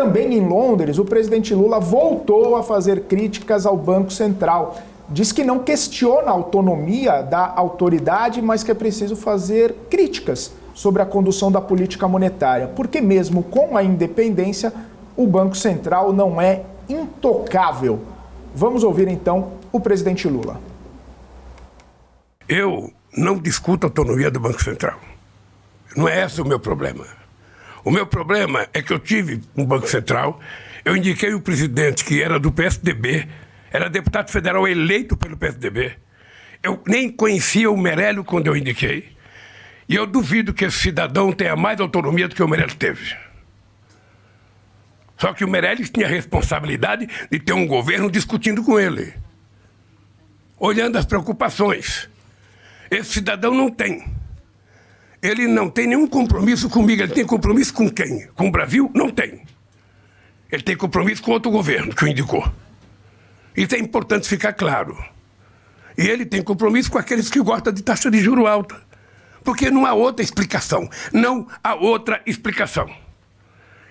também em Londres, o presidente Lula voltou a fazer críticas ao Banco Central. Diz que não questiona a autonomia da autoridade, mas que é preciso fazer críticas sobre a condução da política monetária, porque mesmo com a independência, o Banco Central não é intocável. Vamos ouvir então o presidente Lula. Eu não discuto a autonomia do Banco Central. Não é esse o meu problema. O meu problema é que eu tive um Banco Central, eu indiquei o presidente que era do PSDB, era deputado federal eleito pelo PSDB. Eu nem conhecia o Meirelles quando eu indiquei. E eu duvido que esse cidadão tenha mais autonomia do que o Meirelles teve. Só que o Meirelles tinha a responsabilidade de ter um governo discutindo com ele, olhando as preocupações. Esse cidadão não tem. Ele não tem nenhum compromisso comigo. Ele tem compromisso com quem? Com o Brasil? Não tem. Ele tem compromisso com outro governo que o indicou. Isso é importante ficar claro. E ele tem compromisso com aqueles que gostam de taxa de juros alta. Porque não há outra explicação. Não há outra explicação.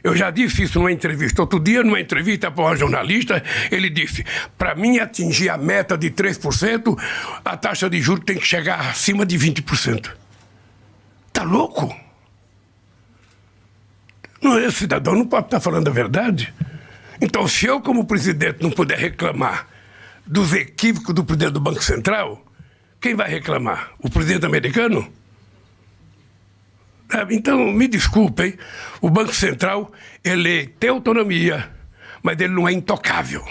Eu já disse isso numa entrevista. Outro dia, numa entrevista para uma jornalista, ele disse: para mim atingir a meta de 3%, a taxa de juros tem que chegar acima de 20%. Tá louco? Não, esse cidadão não pode estar falando a verdade. Então, se eu, como presidente, não puder reclamar dos equívocos do presidente do Banco Central, quem vai reclamar? O presidente americano? Então, me desculpem, o Banco Central, ele tem autonomia, mas ele não é intocável.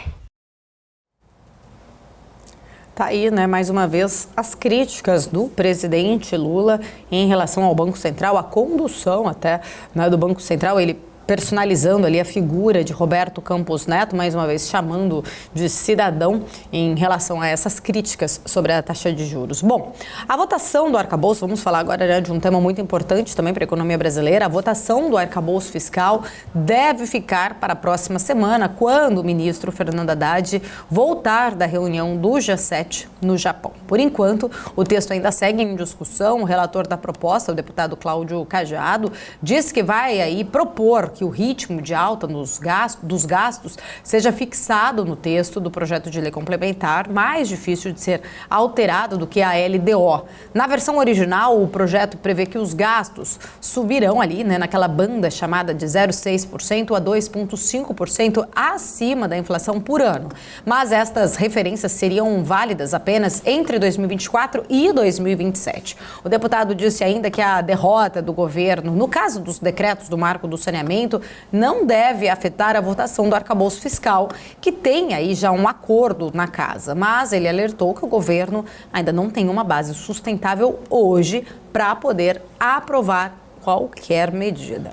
Tá aí, né, mais uma vez, as críticas do presidente Lula em relação ao Banco Central, a condução até, né, do Banco Central, ele personalizando ali a figura de Roberto Campos Neto, mais uma vez chamando de cidadão em relação a essas críticas sobre a taxa de juros. Bom, a votação do arcabouço, vamos falar agora, né, de um tema muito importante também para a economia brasileira, a votação do arcabouço fiscal deve ficar para a próxima semana, quando o ministro Fernando Haddad voltar da reunião do G7 no Japão. Por enquanto, o texto ainda segue em discussão. O relator da proposta, o deputado Cláudio Cajado, disse que vai aí propor que o ritmo de alta dos gastos seja fixado no texto do projeto de lei complementar, mais difícil de ser alterado do que a LDO. Na versão original, o projeto prevê que os gastos subirão ali, né, naquela banda chamada de 0,6% a 2,5% acima da inflação por ano. Mas estas referências seriam válidas apenas entre 2024 e 2027. O deputado disse ainda que a derrota do governo, no caso dos decretos do marco do saneamento, não deve afetar a votação do arcabouço fiscal, que tem aí já um acordo na casa. Mas ele alertou que o governo ainda não tem uma base sustentável hoje para poder aprovar qualquer medida.